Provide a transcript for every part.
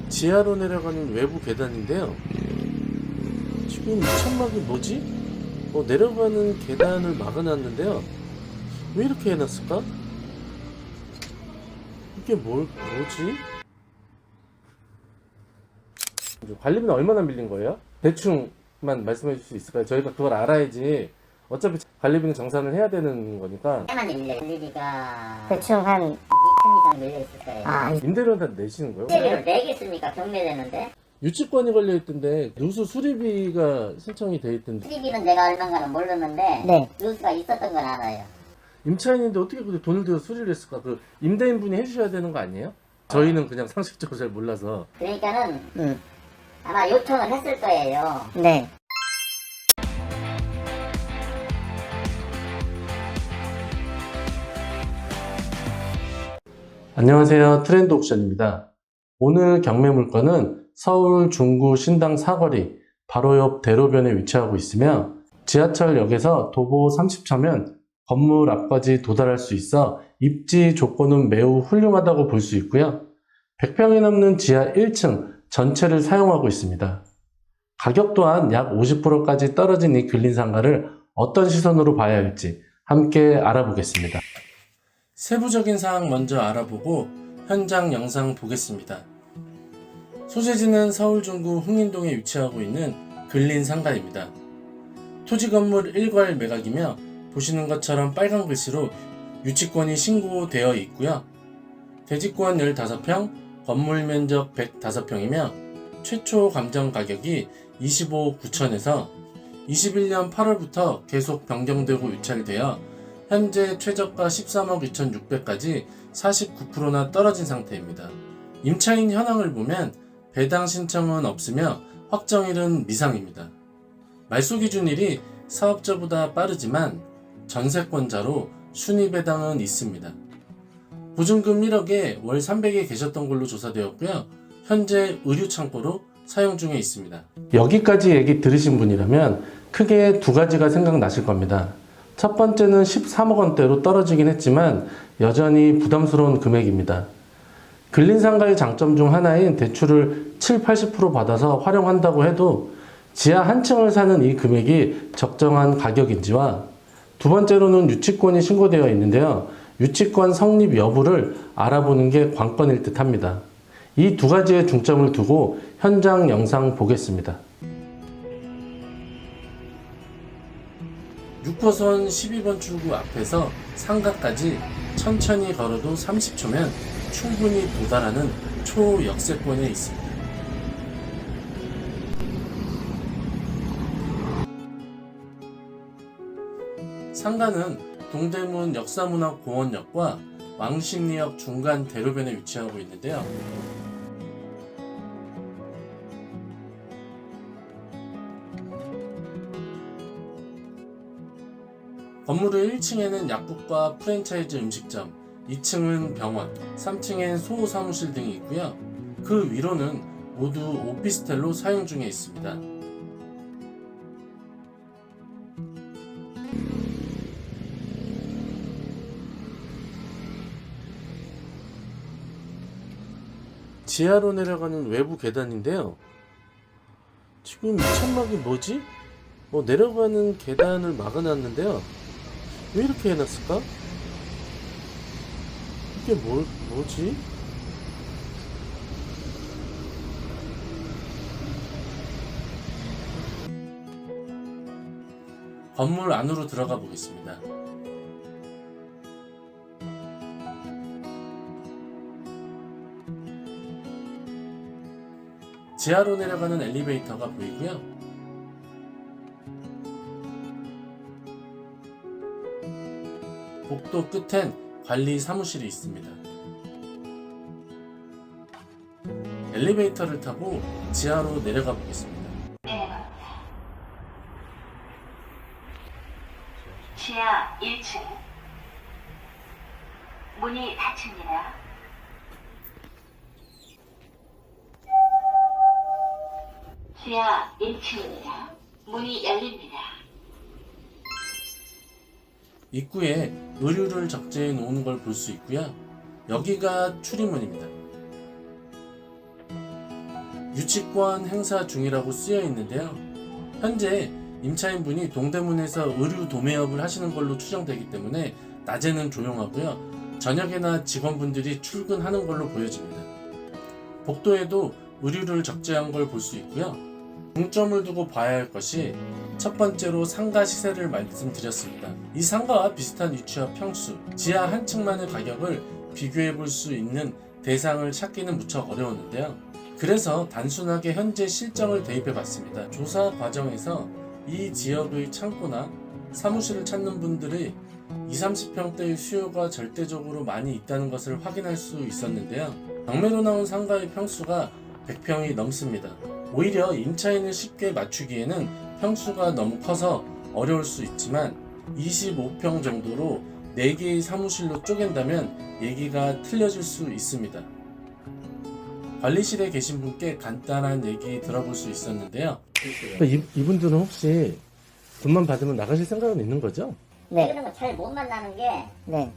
지하로 내려가는 외부 계단인데요. 지금 이 천막이 뭐지? 내려가는 계단을 막아놨는데요. 왜 이렇게 해놨을까? 이게 뭐지? 관리비는 얼마나 밀린 거예요? 대충만 말씀해 줄 수 있을까요? 저희가 그걸 알아야지. 어차피 관리비는 정산을 해야 되는 거니까. 해만 밀려. 관리비가 대충 한 2천 이상 밀려 있을 거예요. 임대료는 다 내시는 거예요? 임대료를 내겠습니까? 경매되는데. 유치권이 걸려 있던데 누수 수리비가 신청이 돼 있던데 수리비는 내가 얼마인가는 모르는데 네. 누수가 있었던 건 알아요. 임차인인데 어떻게 그렇게 돈을 들여 수리를 했을까? 그 임대인분이 해주셔야 되는 거 아니에요? 저희는 그냥 상식적으로 잘 몰라서. 그러니까는 아마 요청을 했을 거예요. 네. 안녕하세요, 트렌드 옥션입니다. 오늘 경매 물건은 서울 중구 신당 사거리 바로 옆 대로변에 위치하고 있으며 지하철역에서 도보 30초면 건물 앞까지 도달할 수 있어 입지 조건은 매우 훌륭하다고 볼 수 있고요. 100평이 넘는 지하 1층 전체를 사용하고 있습니다. 가격 또한 약 50%까지 떨어진 이 근린상가를 어떤 시선으로 봐야 할지 함께 알아보겠습니다. 세부적인 사항 먼저 알아보고 현장 영상 보겠습니다. 소재지는 서울 중구 흥인동에 위치하고 있는 근린상가입니다. 토지 건물 1괄 매각이며 보시는 것처럼 빨간 글씨로 유치권이 신고되어 있고요. 대지권 15평, 건물 면적 105평이며 최초 감정 가격이 25억 9천에서 21년 8월부터 계속 변경되고 유찰되어 현재 최저가 13억 2,600까지 49%나 떨어진 상태입니다. 임차인 현황을 보면 배당 신청은 없으며 확정일은 미상입니다. 말소 기준일이 사업자보다 빠르지만 전세권자로 순위 배당은 있습니다. 보증금 1억에 월 300에 계셨던 걸로 조사되었고요. 현재 의류 창고로 사용 중에 있습니다. 여기까지 얘기 들으신 분이라면 크게 두 가지가 생각나실 겁니다. 첫 번째는 13억 원대로 떨어지긴 했지만 여전히 부담스러운 금액입니다. 근린상가의 장점 중 하나인 대출을 7, 80% 받아서 활용한다고 해도 지하 한 층을 사는 이 금액이 적정한 가격인지와 두 번째로는 유치권이 신고되어 있는데요. 유치권 성립 여부를 알아보는 게 관건일 듯 합니다. 이 두 가지에 중점을 두고 현장 영상 보겠습니다. 6호선 12번 출구 앞에서 상가까지 천천히 걸어도 30초면 충분히 도달하는 초역세권에 있습니다. 상가는 동대문 역사문화공원역과 왕십리역 중간 대로변에 위치하고 있는데요. 건물의 1층에는 약국과 프랜차이즈 음식점, 2층은 병원, 3층엔 소사무실 등이 있고요. 그 위로는 모두 오피스텔로 사용 중에 있습니다. 지하로 내려가는 외부 계단인데요. 지금 이 천막이 뭐지? 내려가는 계단을 막아놨는데요. 왜 이렇게 해놨을까? 이게 뭐지? 건물 안으로 들어가 보겠습니다. 지하로 내려가는 엘리베이터가 보이고요. 복도 끝엔 관리 사무실이 있습니다. 엘리베이터를 타고 지하로 내려가 보겠습니다. 지하 1층 문이 닫힙니다. 지하 1층입니다. 문이 열립니다. 입구에 의류를 적재해 놓은 걸 볼 수 있고요. 여기가 출입문입니다. 유치권 행사 중이라고 쓰여 있는데요. 현재 임차인분이 동대문에서 의류 도매업을 하시는 걸로 추정되기 때문에 낮에는 조용하고요. 저녁에나 직원분들이 출근하는 걸로 보여집니다. 복도에도 의류를 적재한 걸 볼 수 있고요. 중점을 두고 봐야 할 것이 첫 번째로 상가 시세를 말씀드렸습니다. 이 상가와 비슷한 위치와 평수, 지하 한 층만의 가격을 비교해 볼 수 있는 대상을 찾기는 무척 어려웠는데요. 그래서 단순하게 현재 실정을 대입해 봤습니다. 조사 과정에서 이 지역의 창고나 사무실을 찾는 분들이 20, 30평대의 수요가 절대적으로 많이 있다는 것을 확인할 수 있었는데요. 경매로 나온 상가의 평수가 100평이 넘습니다. 오히려 임차인을 쉽게 맞추기에는 평수가 너무 커서 어려울 수 있지만 25평 정도로 4개의 사무실로 쪼갠다면 얘기가 틀려질 수 있습니다. 관리실에 계신 분께 간단한 얘기 들어볼 수 있었는데요. 이분들은 혹시 돈만 받으면 나가실 생각은 있는 거죠? 네. 그런 거 잘 못 만나는 게 네.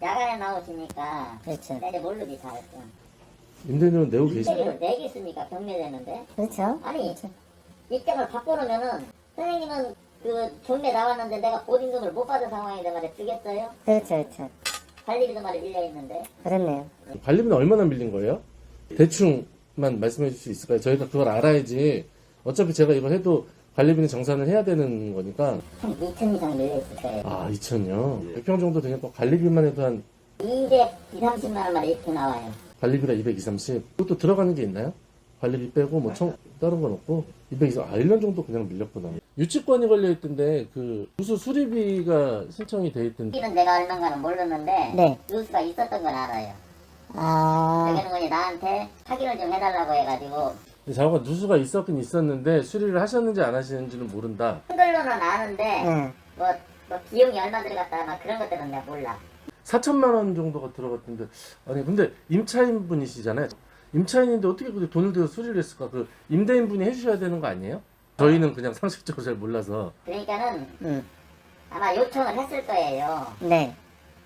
야간에 나오시니까 그렇죠. 내가 모르지 잘. 임대료는 내고 계시나요? 임대료를 내겠습니까? 경매되는데. 그렇죠. 아니 입장을 바꿔놓으면은 선생님은 그 경매 나왔는데 내가 보증금을 못 받은 상황인데 말이야 주겠어요? 그렇죠. 그렇죠. 관리비도 말이 밀려있는데. 그렇네요. 관리비는 얼마나 밀린 거예요? 대충만 말씀해 줄 수 있을까요? 저희가 그걸 알아야지. 어차피 제가 이거 해도 관리비는 정산을 해야 되는 거니까. 한 2천 이상 밀려있을 거예요. 아, 2천요? 100평 정도 되니까 관리비만 해도 한 200, 30만 원 말이 이렇게 나와요. 관리비가 220, 30. 그것도 들어가는 게 있나요? 관리비 빼고 뭐 다른 건 없고 220. 1년 정도 그냥 밀렸구나. 유치권이 걸려 있던데 그 누수 수리비가 신청이 돼 있던데. 이는 내가 얼마인가는 모르는데 네. 누수가 있었던 건 알아요. 아, 정현군이 나한테 확인을 좀 해달라고 해가지고 자고가 누수가 있었긴 있었는데 수리를 하셨는지 안 하시는지는 모른다. 한글로는 아는데 네. 뭐 비용이 얼마 들어갔다 막 그런 것들은 내가 몰라. 4천만 원 정도가 들어갔던데. 아니 근데 임차인 분이시잖아요. 임차인인데 어떻게 그렇게 돈을 들여 수리를 했을까? 그 임대인 분이 해주셔야 되는 거 아니에요? 저희는 그냥 상식적으로 잘 몰라서. 그러니까는 아마 요청을 했을 거예요. 네.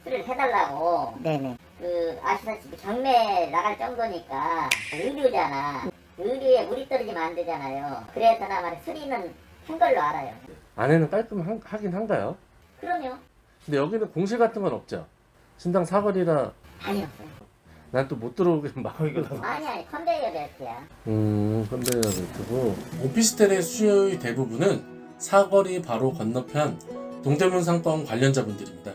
수리를 해달라고. 네네. 그 아시다시피 경매 나갈 정도니까 의류잖아. 의류에 물이 떨어지면 안 되잖아요. 그래서 나 말에 수리는 한 걸로 알아요. 안에는 깔끔하긴 한가요? 그럼요. 근데 여기는 공실 같은 건 없죠? 신당 사거리라 아니 없어요. 난 또 못 들어오게 막으니까. 아니 컨베이어 벨트야. 컨베이어 벨트고. 오피스텔의 수요의 대부분은 사거리 바로 건너편 동대문 상권 관련자분들입니다.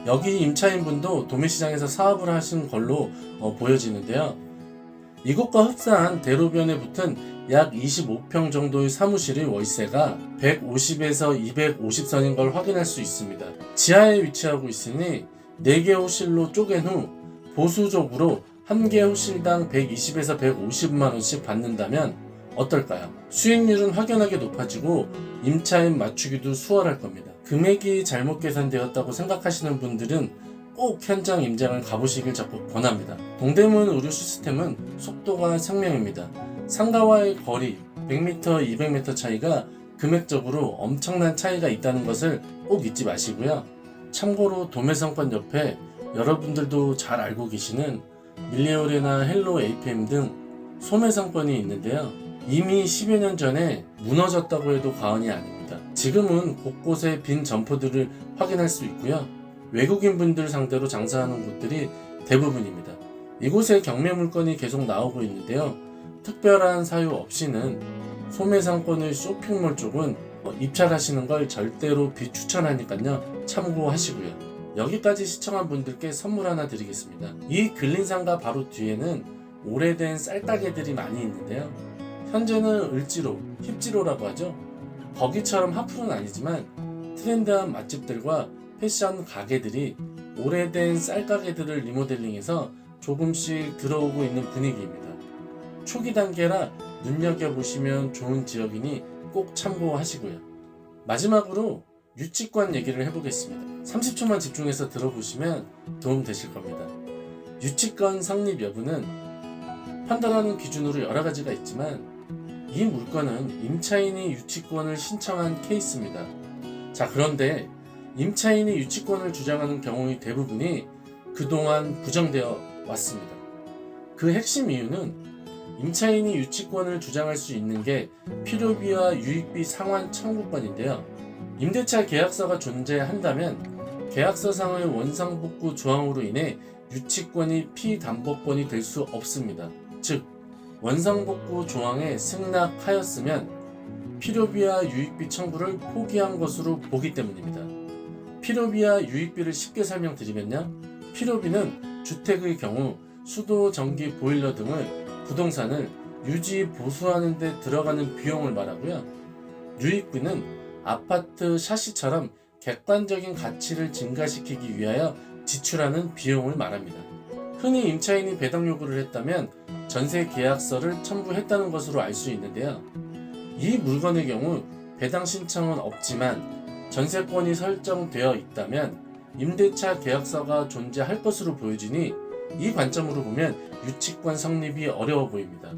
여기 임차인분도 도매시장에서 사업을 하신 걸로 보여지는데요. 이곳과 흡사한 대로변에 붙은 약 25평 정도의 사무실의 월세가 150에서 250선인 걸 확인할 수 있습니다. 지하에 위치하고 있으니 4개 호실로 쪼갠 후 보수적으로 한 개 호실당 120에서 150만원씩 받는다면 어떨까요? 수익률은 확연하게 높아지고 임차인 맞추기도 수월할 겁니다. 금액이 잘못 계산되었다고 생각하시는 분들은 꼭 현장 임장을 가보시길 적극 권합니다. 동대문 의류 시스템은 속도가 생명입니다. 상가와의 거리 100m, 200m 차이가 금액적으로 엄청난 차이가 있다는 것을 꼭 잊지 마시고요. 참고로 도매상권 옆에 여러분들도 잘 알고 계시는 밀리오레나 헬로 APM 등 소매상권이 있는데요. 이미 10여 년 전에 무너졌다고 해도 과언이 아닙니다. 지금은 곳곳에 빈 점포들을 확인할 수 있고요. 외국인 분들 상대로 장사하는 곳들이 대부분입니다. 이곳에 경매 물건이 계속 나오고 있는데요. 특별한 사유 없이는 소매상권의 쇼핑몰 쪽은 입찰하시는 걸 절대로 비추천하니까요. 참고하시고요. 여기까지 시청한 분들께 선물 하나 드리겠습니다. 이 근린상가 바로 뒤에는 오래된 쌀가게들이 많이 있는데요. 현재는 을지로, 힙지로라고 하죠. 거기처럼 핫플은 아니지만 트렌드한 맛집들과 패션 가게들이 오래된 쌀가게들을 리모델링해서 조금씩 들어오고 있는 분위기입니다. 초기 단계라 눈여겨보시면 좋은 지역이니 꼭 참고하시고요. 마지막으로 유치권 얘기를 해보겠습니다. 30초만 집중해서 들어보시면 도움 되실 겁니다. 유치권 성립 여부는 판단하는 기준으로 여러 가지가 있지만 이 물건은 임차인이 유치권을 신청한 케이스입니다. 자, 그런데 임차인이 유치권을 주장하는 경우의 대부분이 그동안 부정되어 왔습니다. 그 핵심 이유는 임차인이 유치권을 주장할 수 있는 게 필요비와 유익비 상환 청구권인데요. 임대차 계약서가 존재한다면 계약서상의 원상복구 조항으로 인해 유치권이 피담보권이 될 수 없습니다. 즉, 원상복구 조항에 승낙하였으면 필요비와 유익비 청구를 포기한 것으로 보기 때문입니다. 필요비와 유익비를 쉽게 설명드리면요. 필요비는 주택의 경우 수도, 전기, 보일러 등을 부동산을 유지, 보수하는 데 들어가는 비용을 말하고요. 유익비는 아파트 샤시처럼 객관적인 가치를 증가시키기 위하여 지출하는 비용을 말합니다. 흔히 임차인이 배당 요구를 했다면 전세 계약서를 첨부했다는 것으로 알 수 있는데요. 이 물건의 경우 배당 신청은 없지만 전세권이 설정되어 있다면 임대차 계약서가 존재할 것으로 보여지니 이 관점으로 보면 유치권 성립이 어려워 보입니다.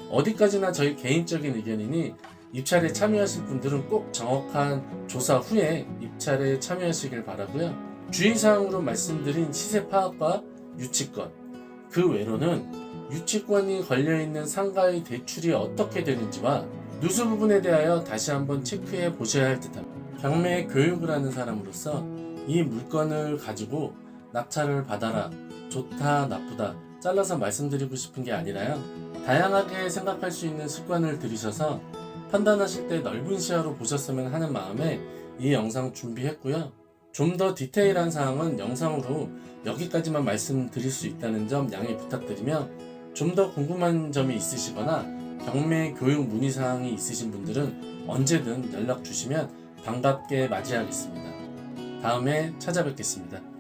어디까지나 저희 개인적인 의견이니 입찰에 참여하실 분들은 꼭 정확한 조사 후에 입찰에 참여하시길 바라고요. 주의사항으로 말씀드린 시세 파악과 유치권, 그 외로는 유치권이 걸려있는 상가의 대출이 어떻게 되는지와 누수 부분에 대하여 다시 한번 체크해 보셔야 할 듯합니다. 경매 교육을 하는 사람으로서 이 물건을 가지고 낙찰을 받아라, 좋다, 나쁘다 잘라서 말씀드리고 싶은 게 아니라요. 다양하게 생각할 수 있는 습관을 들이셔서 판단하실 때 넓은 시야로 보셨으면 하는 마음에 이 영상 준비했고요. 좀 더 디테일한 사항은 영상으로 여기까지만 말씀드릴 수 있다는 점 양해 부탁드리며, 좀 더 궁금한 점이 있으시거나 경매 교육 문의사항이 있으신 분들은 언제든 연락 주시면 반갑게 맞이하겠습니다. 다음에 찾아뵙겠습니다.